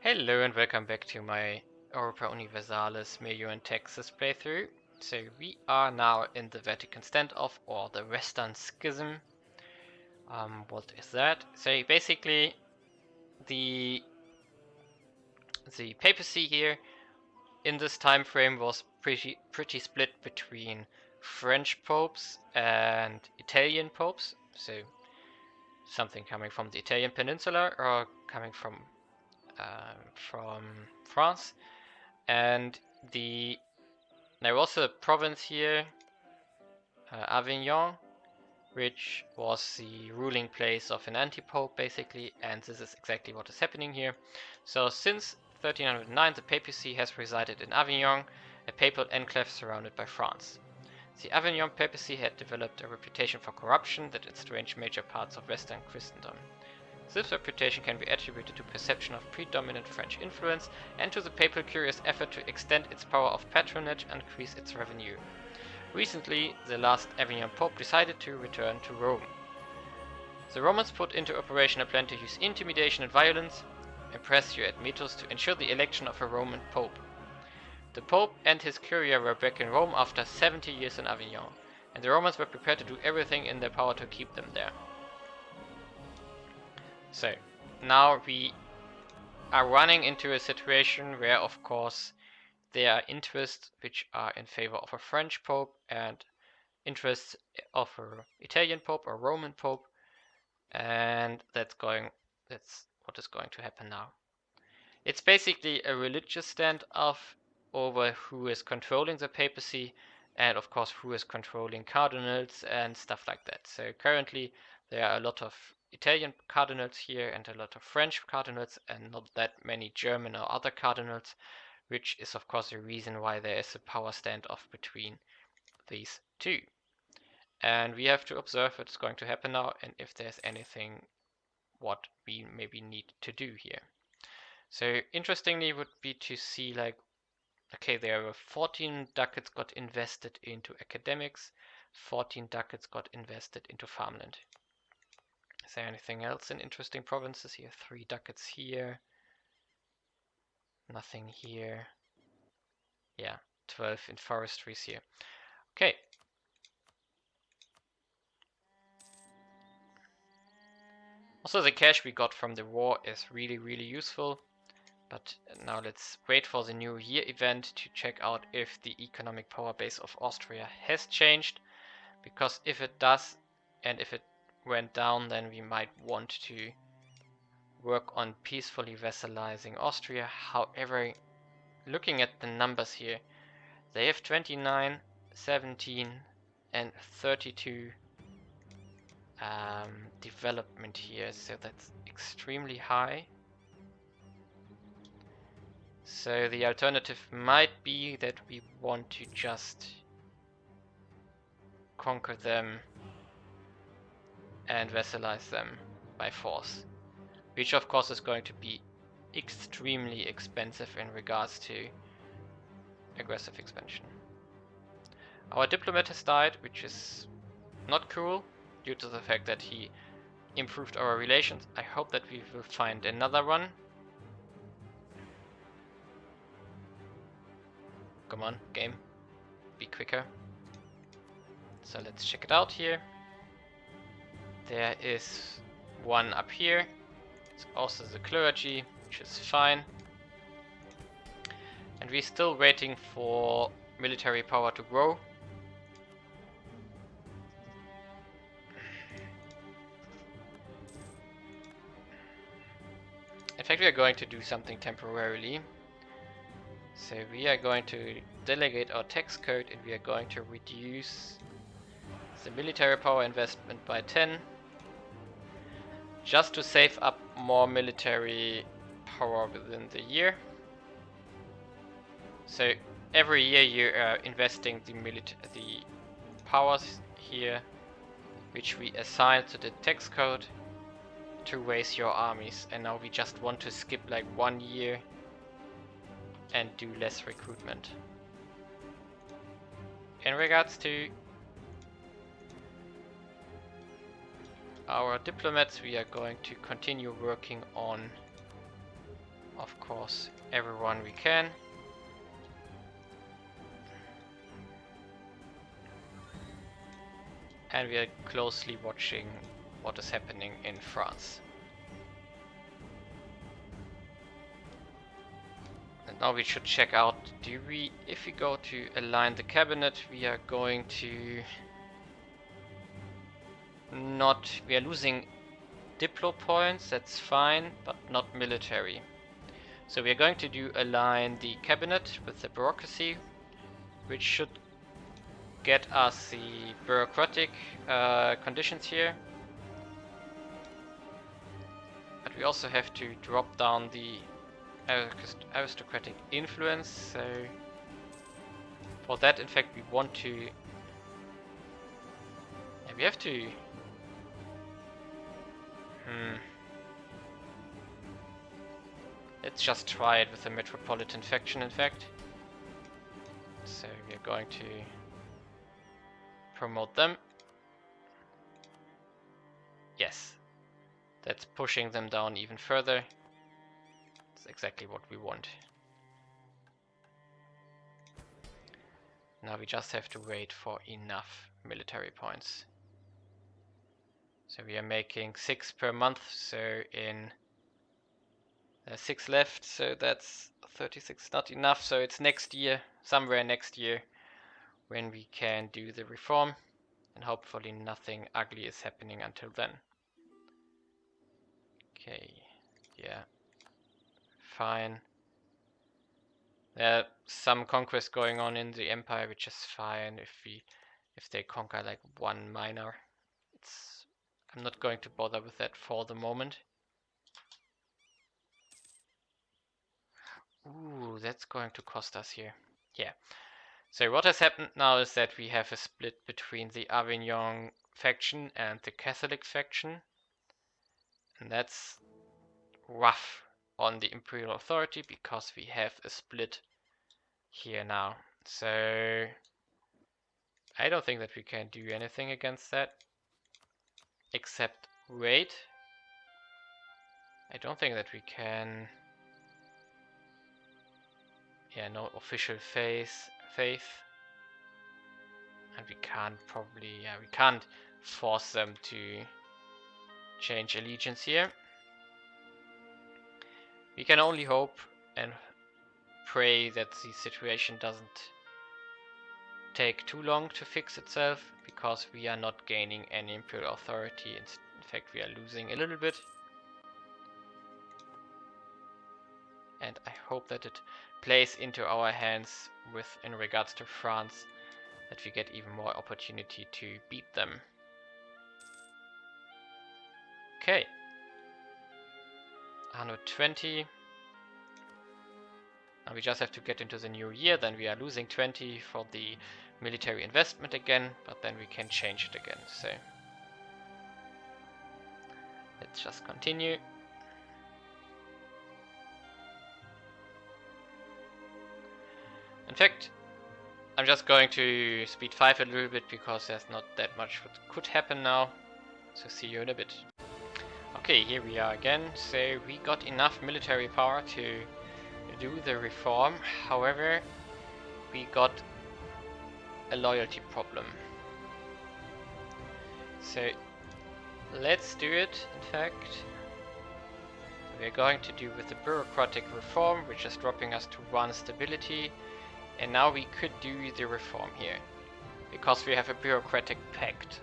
Hello and welcome back to my Europa Universalis MEIOU and Taxes playthrough. So we are now in the Vatican standoff, or the Western Schism. What is that? So basically the papacy here in this time frame was pretty split between French popes and Italian popes. So something coming from the Italian peninsula or coming from France. And there was a province here, Avignon, which was the ruling place of an anti-pope basically, and this is exactly what is happening here. So since 1309 the papacy has resided in Avignon, a papal enclave surrounded by France. The Avignon papacy had developed a reputation for corruption that estranged major parts of Western Christendom. This reputation can be attributed to perception of predominant French influence and to the papal cure's effort to extend its power of patronage and increase its revenue. Recently, the last Avignon pope decided to return to Rome. The Romans put into operation a plan to use intimidation and violence, impress your admittals to ensure the election of a Roman pope. The pope and his curia were back in Rome after 70 years in Avignon, and the Romans were prepared to do everything in their power to keep them there. So, now we are running into a situation where, of course, there are interests which are in favor of a French pope and interests of an Italian pope or Roman pope, and that's what is going to happen now. It's basically a religious standoff over who is controlling the papacy and, of course, who is controlling cardinals and stuff like that. So currently there are a lot of Italian cardinals here and a lot of French cardinals and not that many German or other cardinals, which is of course the reason why there is a power standoff between these two. And we have to observe what's going to happen now and if there's anything what we maybe need to do here. So interestingly would be to see, like, okay, there were 14 ducats got invested into academics, 14 ducats got invested into farmland. Is there anything else in interesting provinces here? 3 ducats here. Nothing here. Yeah, 12 in forestries here. Okay. Also, the cash we got from the war is really useful. But now let's wait for the New Year event to check out if the economic power base of Austria has changed. Because if it does, and if it went down, then we might want to work on peacefully vassalizing Austria. However, looking at the numbers here, they have 29, 17 and 32 development here, so that's extremely high. So the alternative might be that we want to just conquer them and vassalize them by force, which of course is going to be extremely expensive in regards to aggressive expansion. Our diplomat has died, which is not cool due to the fact that he improved our relations. I hope that we will find another one. Come on, game, be quicker. So let's check it out here. There is one up here. It's also the clergy, which is fine. And we're still waiting for military power to grow. In fact, we are going to do something temporarily. So we are going to delegate our tax code and we are going to reduce the military power investment by 10, just to save up more military power within the year. So every year you are investing the powers here, which we assign to the tax code to raise your armies, and now we just want to skip like 1 year and do less recruitment. In regards to our diplomats, we are going to continue working on of course, everyone we can. And we are closely watching what is happening in France. And now we should check out, if we go to align the cabinet, we are going to we are losing diplo points, that's fine, but not military. So we are going to align the cabinet with the bureaucracy, which should get us the bureaucratic conditions here. But we also have to drop down the aristocratic influence, so for that, in fact, we want to... Yeah, we have to... Let's just try it with the metropolitan faction, in fact. So we are going to promote them. Yes. That's pushing them down even further. That's exactly what we want. Now we just have to wait for enough military points. So we are making 6 per month, so in 6 left, so that's 36, not enough, so it's next year, somewhere next year, when we can do the reform, and hopefully nothing ugly is happening until then. Okay, yeah, fine. There are some conquests going on in the empire, which is fine if they conquer like one minor. I'm not going to bother with that for the moment. Ooh, that's going to cost us here. Yeah. So what has happened now is that we have a split between the Avignon faction and the Catholic faction. And that's rough on the imperial authority because we have a split here now. So I don't think that we can do anything against that. Except wait. I don't think that we can... Yeah, no official faith. And we can't we can't force them to change allegiance here. We can only hope and pray that the situation doesn't take too long to fix itself, because we are not gaining any imperial authority. In fact, we are losing a little bit. And I hope that it plays into our hands in regards to France, that we get even more opportunity to beat them. Okay. 120. Now we just have to get into the new year, then we are losing 20 for the military investment again, but then we can change it again. So let's just continue. In fact, I'm just going to speed 5 a little bit because there's not that much what could happen now. So see you in a bit. Okay, here we are again. So we got enough military power to do the reform. However, we got a loyalty problem. So let's do it, in fact. We're going to do with the bureaucratic reform, which is dropping us to 1 stability. And now we could do the reform here, because we have a bureaucratic pact.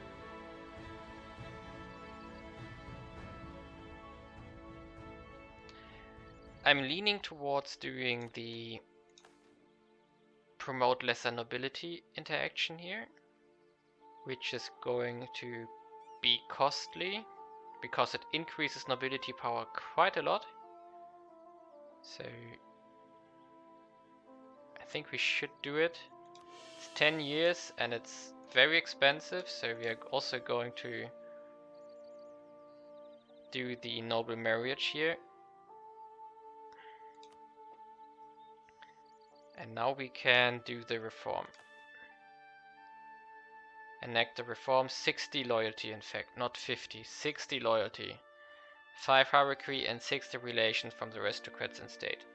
I'm leaning towards doing the promote lesser nobility interaction here, which is going to be costly, because it increases nobility power quite a lot. So I think we should do it. It's 10 years and it's very expensive, so we are also going to do the noble marriage here. And now we can do the reform. Enact the reform. 60 loyalty, in fact, not 50. 60 loyalty. 5 hierarchy, and 6 the relations from the aristocrats and state.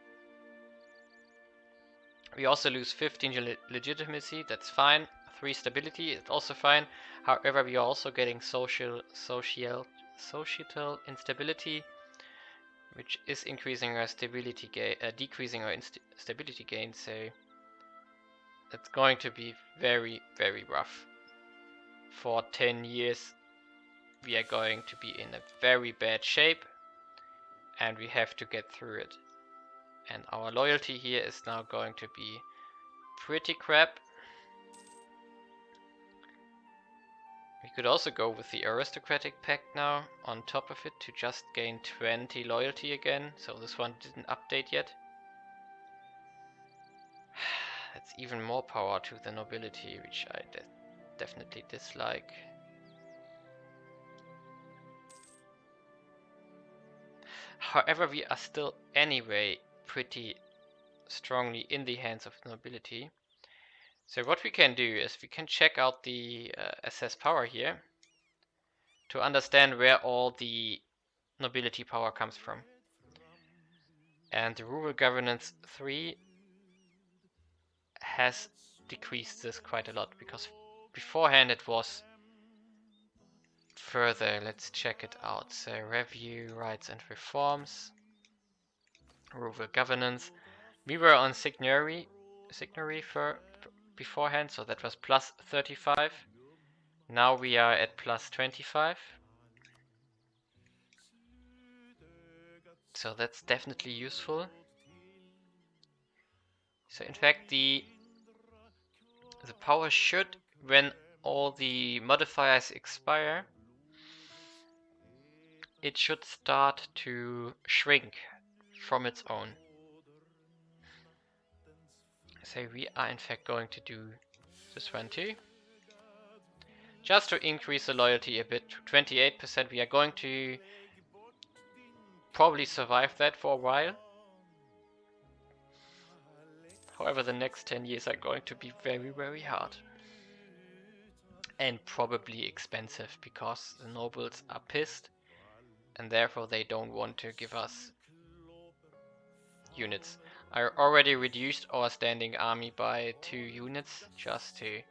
We also lose 15 legitimacy, that's fine. 3 stability, it's also fine. However, we are also getting societal instability, which is increasing our stability gain, decreasing our stability gain. So it's going to be very, very rough. For 10 years, we are going to be in a very bad shape, and we have to get through it. And our loyalty here is now going to be pretty crap. We could also go with the aristocratic pact now on top of it to just gain 20 loyalty again. So this one didn't update yet. That's even more power to the nobility, which I definitely dislike. However, we are still anyway pretty strongly in the hands of the nobility. So what we can do is we can check out the SS power here to understand where all the nobility power comes from. And the rural governance 3 has decreased this quite a lot, because beforehand it was further. Let's check it out. So review, rights and reforms, rural governance. We were on signori for beforehand, so that was plus 35. Now we are at plus 25. So that's definitely useful. So in fact the power should, when all the modifiers expire, it should start to shrink from its own. So we are in fact going to do this one too. Just to increase the loyalty a bit, 28%. We are going to probably survive that for a while. However, the next 10 years are going to be very, very hard. And probably expensive, because the nobles are pissed and therefore they don't want to give us units. I already reduced our standing army by 2 units just to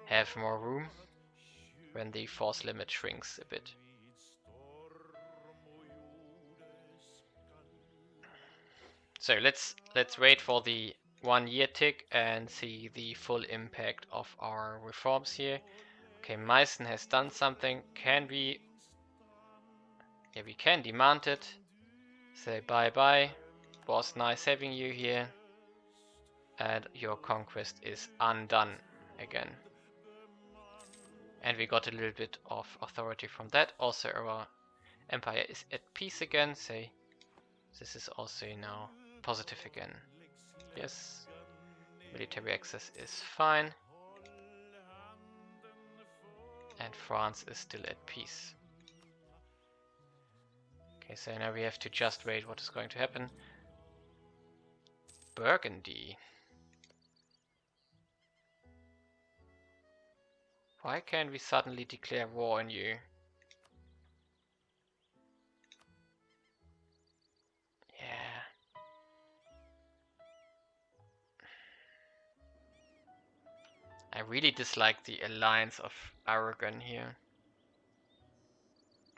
have more room when the force limit shrinks a bit. So let's wait for the 1 year tick and see the full impact of our reforms here. Okay, Meissen has done something. Can we? Yeah, we can demand it. Say bye bye. It was nice having you here. And your conquest is undone again. And we got a little bit of authority from that. Also our empire is at peace again. Say this is also now positive again. Yes. Military access is fine. And France is still at peace. Okay, so now we have to just wait what is going to happen. Burgundy. Why can't we suddenly declare war on you? Yeah. I really dislike the alliance of Aragon here.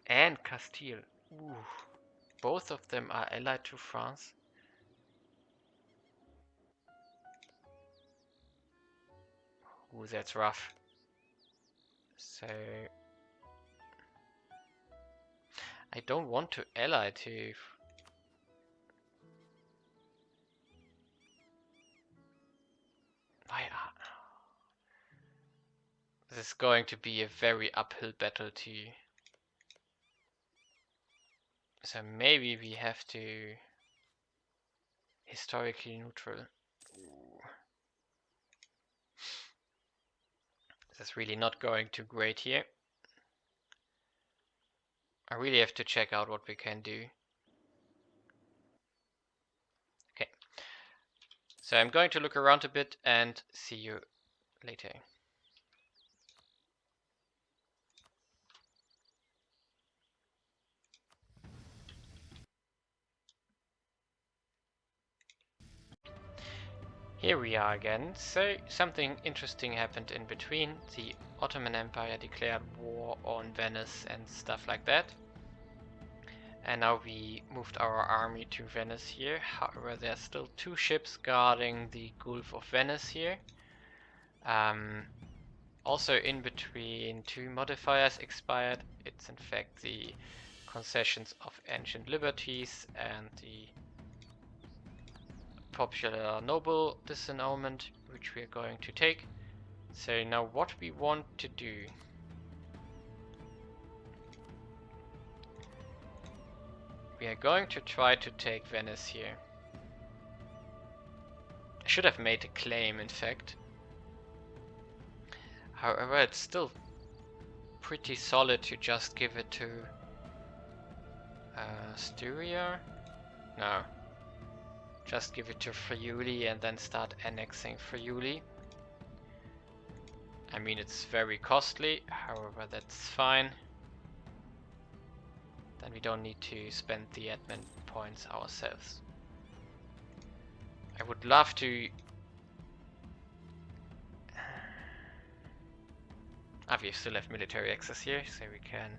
And Castile. Ooh. Both of them are allied to France. Ooh, that's rough. So I don't want to ally to... This is going to be a very uphill battle to... So maybe we have to... Historically neutral. Ooh. This is really not going too great here. I really have to check out what we can do. Okay. So I'm going to look around a bit and see you later. Here we are again. So something interesting happened in between. The Ottoman Empire declared war on Venice and stuff like that. And now we moved our army to Venice here. However, there's still 2 ships guarding the Gulf of Venice here. Also in between, 2 modifiers expired. It's in fact the concessions of ancient liberties and the popular noble disannulment, which we are going to take. So now what we want to do, we are going to try to take Venice here. I should have made a claim, in fact. However, it's still pretty solid to just give it to Styria. No. Just give it to Friuli and then start annexing Friuli. I mean, it's very costly, however, that's fine. Then we don't need to spend the admin points ourselves. I would love to... we still have military access here, so we can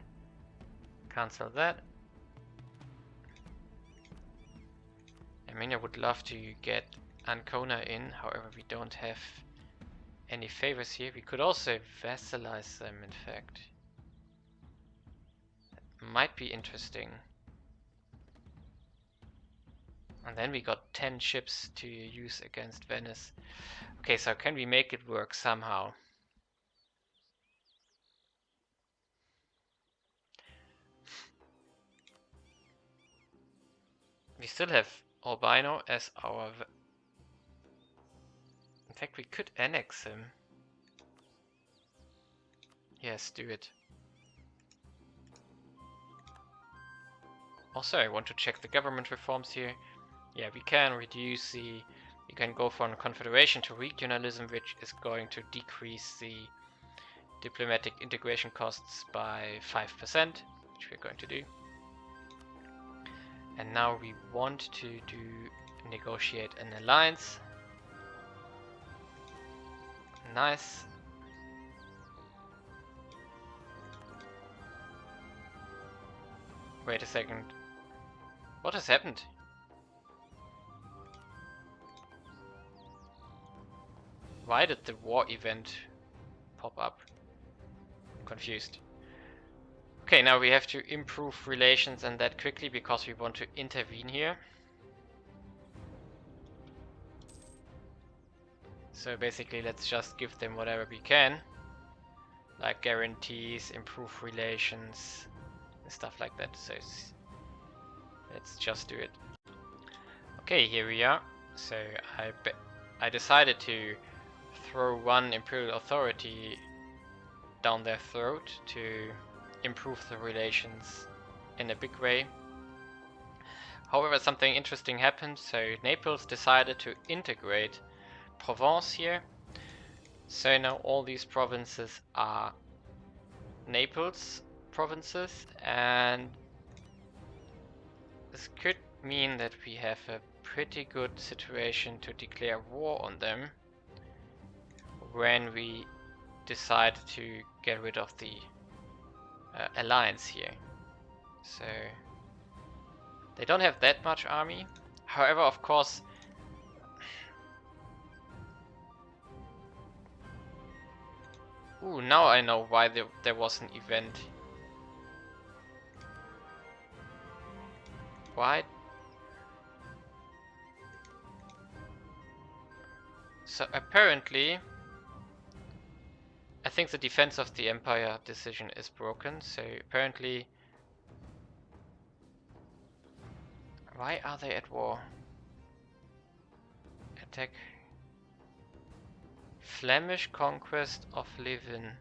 cancel that. I mean, I would love to get Ancona in, however we don't have any favors here. We could also vassalize them, in fact. That might be interesting. And then we got 10 ships to use against Venice. Okay, so can we make it work somehow? We still have Albino as our... In fact, we could annex him. Yes, do it. Also, I want to check the government reforms here. Yeah, we can reduce the... You can go from confederation to regionalism, which is going to decrease the diplomatic integration costs by 5%, which we're going to do. And now we want to negotiate an alliance. Nice. Wait a second. What has happened? Why did the war event pop up? I'm confused. Okay, now we have to improve relations, and that quickly, because we want to intervene here. So basically, let's just give them whatever we can. Like guarantees, improve relations, and stuff like that. So let's just do it. Okay, here we are. So I decided to throw 1 imperial authority down their throat to improve the relations in a big way. However, something interesting happened. So Naples decided to integrate Provence here. So now all these provinces are Naples provinces, and this could mean that we have a pretty good situation to declare war on them when we decide to get rid of the alliance here. So they don't have that much army. However, of course, ooh, now I know why there was an event. Why? So apparently, I think the defense of the empire decision is broken. So apparently, why are they at war? Attack. Flemish conquest of Leuven.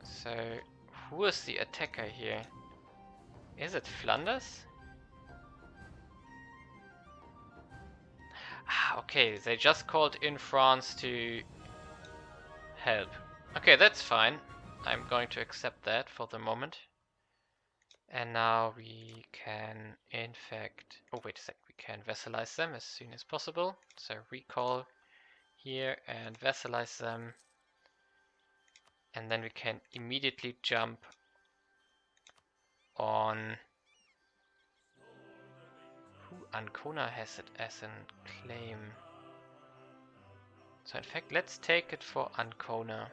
So who is the attacker here? Is it Flanders? Ah, okay, they just called in France to help. Okay, that's fine. I'm going to accept that for the moment. And now we can, in fact... Oh, wait a sec. We can vassalize them as soon as possible. So recall here and vassalize them. And then we can immediately jump on who Ancona has it as a claim. So in fact, let's take it for Ancona.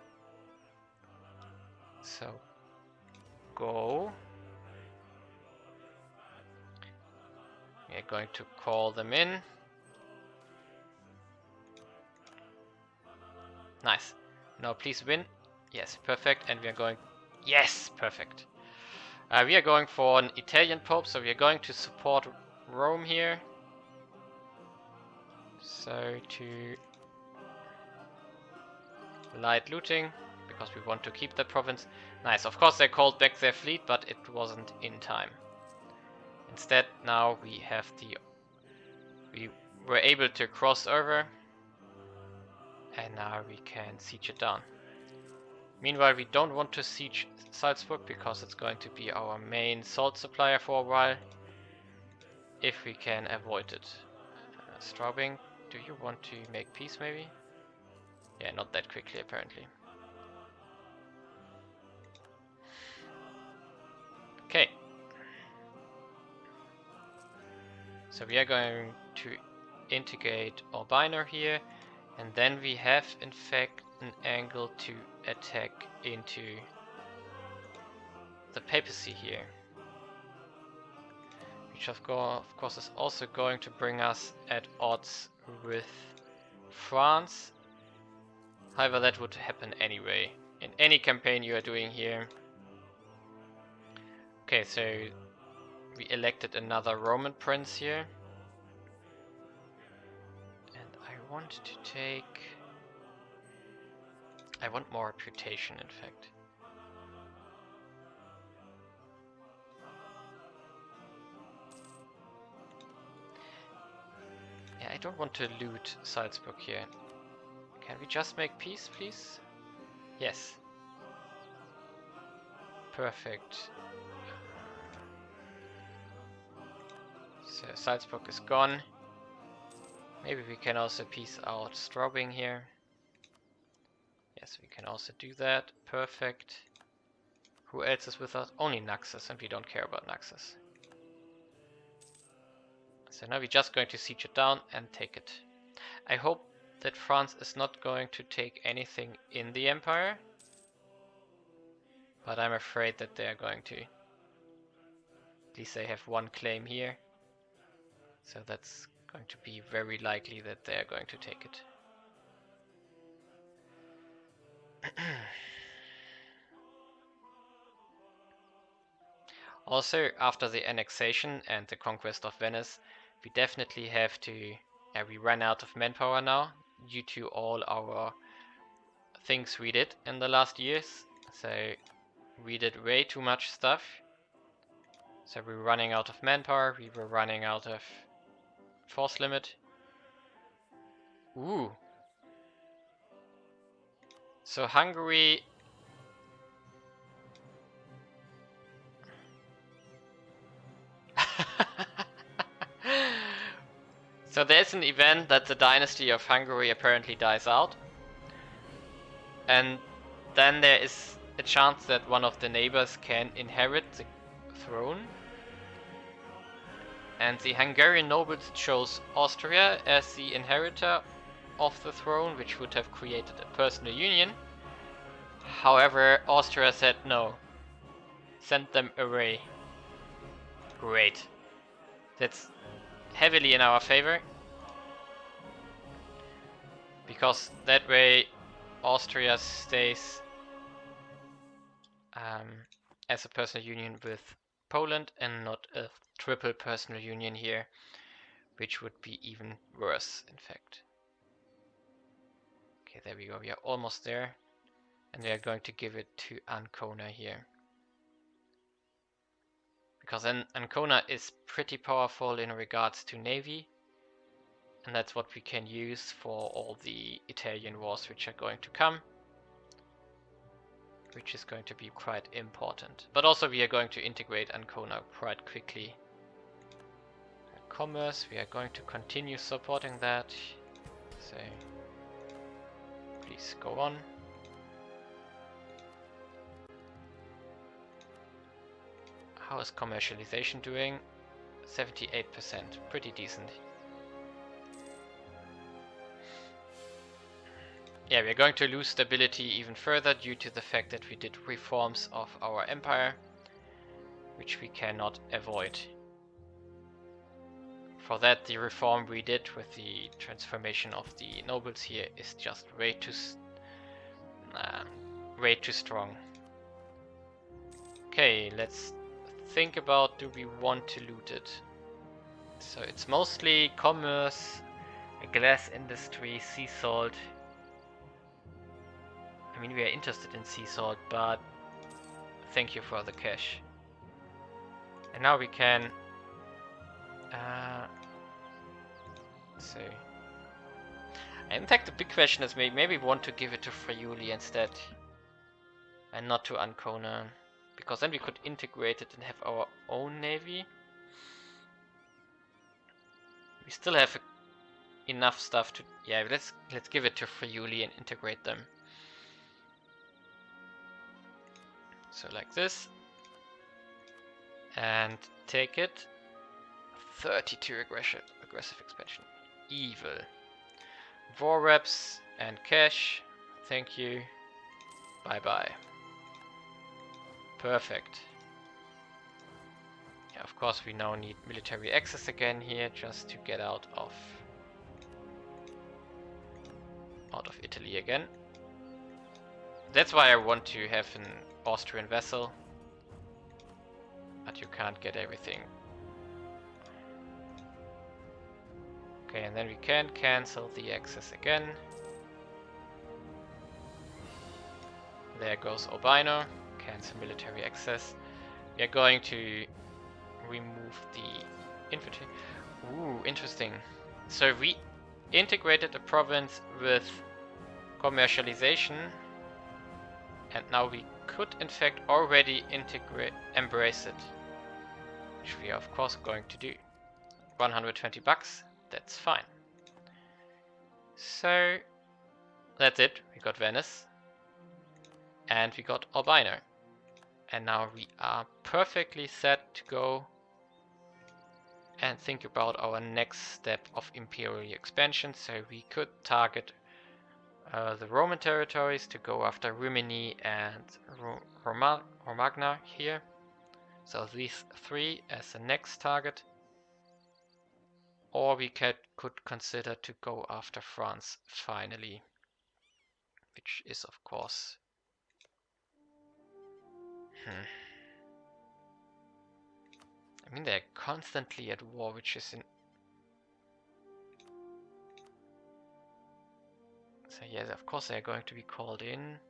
So go. We are going to call them in. Nice. Now please win. Yes, perfect. And we are going... Yes, perfect. We are going for an Italian Pope, so we are going to support Rome here. So to light looting, because we want to keep that province. Nice, of course they called back their fleet, but it wasn't in time. Instead, now we have we were able to cross over, and now we can siege it down. Meanwhile, we don't want to siege Salzburg, because it's going to be our main salt supplier for a while, if we can avoid it. Straubing, do you want to make peace maybe? Yeah, not that quickly apparently. Okay. So we are going to integrate Urbino here, and then we have in fact an angle to attack into the papacy here. Which of course is also going to bring us at odds with France. However, that would happen anyway, in any campaign you are doing here. Okay, so we elected another Roman prince here. And I want to take... I want more reputation, in fact. Yeah, I don't want to loot Salzburg here. Can we just make peace, please? Yes. Perfect. So Salzburg is gone. Maybe we can also peace out Straubing here. Yes, we can also do that. Perfect. Who else is with us? Only Naxos, and we don't care about Naxos. So now we're just going to siege it down and take it. I hope that France is not going to take anything in the empire. But I'm afraid that they are going to. At least they have one claim here. So that's going to be very likely that they are going to take it. Also, after the annexation and the conquest of Venice, we definitely have to... we ran out of manpower now, due to all our things we did in the last years. So we did way too much stuff. So we were running out of manpower, we were running out of force limit. Ooh. So Hungary... So there's an event that the dynasty of Hungary apparently dies out. And then there is a chance that one of the neighbors can inherit the throne. And the Hungarian nobles chose Austria as the inheritor of the throne, which would have created a personal union. However, Austria said no. Send them away. Great. That's heavily in our favor. Because that way Austria stays as a personal union with Poland and not a triple personal union here, which would be even worse, in fact. Okay, there we go. We are almost there. And we are going to give it to Ancona here. Because Ancona is pretty powerful in regards to navy. And that's what we can use for all the Italian wars which are going to come. Which is going to be quite important. But also we are going to integrate Ancona quite quickly. commerce. We are going to continue supporting that. So please go on. How is commercialization doing? 78%, pretty decent. Yeah, we are going to lose stability even further due to the fact that we did reforms of our empire, which we cannot avoid. For that, the reform we did with the transformation of the nobles here is just way too strong. Okay, let's think about, do we want to loot it? So it's mostly commerce, glass industry, sea salt. I mean, we are interested in sea salt, but thank you for the cash. And now we can so in fact the big question is maybe we want to give it to Friuli instead and not to Ancona, because then we could integrate it and have our own navy. We still have enough stuff to, yeah, let's give it to Friuli and integrate them. So like this, and take it. 32 aggressive expansion. Evil. War reps and cash. Thank you. Bye bye. Perfect. Yeah, of course we now need military access again here just to get out of Italy again. That's why I want to have an Austrian vessel, but you can't get everything. Okay, and then we can cancel the access again. There goes Albino. Cancel military access. We are going to remove the infantry. Ooh, interesting. So we integrated a province with commercialization, and now we could in fact already embrace it, which we are of course going to do. 120 bucks. That's fine. So that's it. We got Venice and we got Albino, and now we are perfectly set to go and think about our next step of imperial expansion. So we could target the Roman territories to go after Rimini and Romagna here. So these three as the next target. Or we could consider to go after France finally, which is of course I mean, they're constantly at war, which is in... So yes, of course they're going to be called in.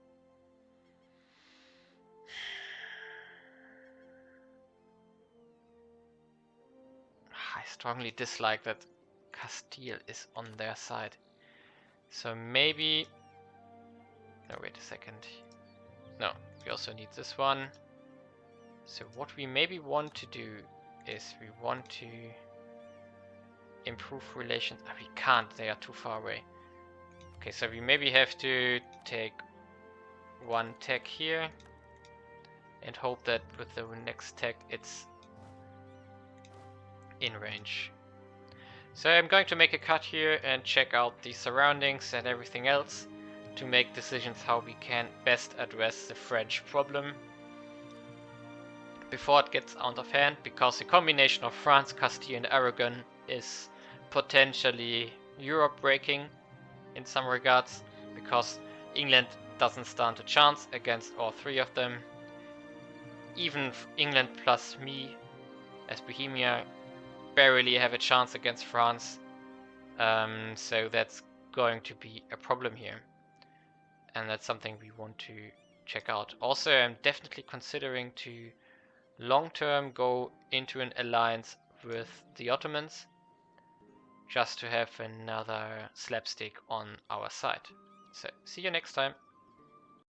I strongly dislike that Castile is on their side. So maybe... No, wait a second. No, we also need this one. So what we maybe want to do is we want to improve relations. Oh, we can't, they are too far away. Okay, so we maybe have to take one tech here and hope that with the next tech it's in range. So I'm going to make a cut here and check out the surroundings and everything else to make decisions how we can best address the French problem before it gets out of hand, because the combination of France, Castile and Aragon is potentially Europe breaking in some regards, because England doesn't stand a chance against all three of them. Even England plus me as Bohemia barely have a chance against France, so that's going to be a problem here, and that's something we want to check out. Also, I'm definitely considering to long-term go into an alliance with the Ottomans, just to have another slapstick on our side. So, see you next time.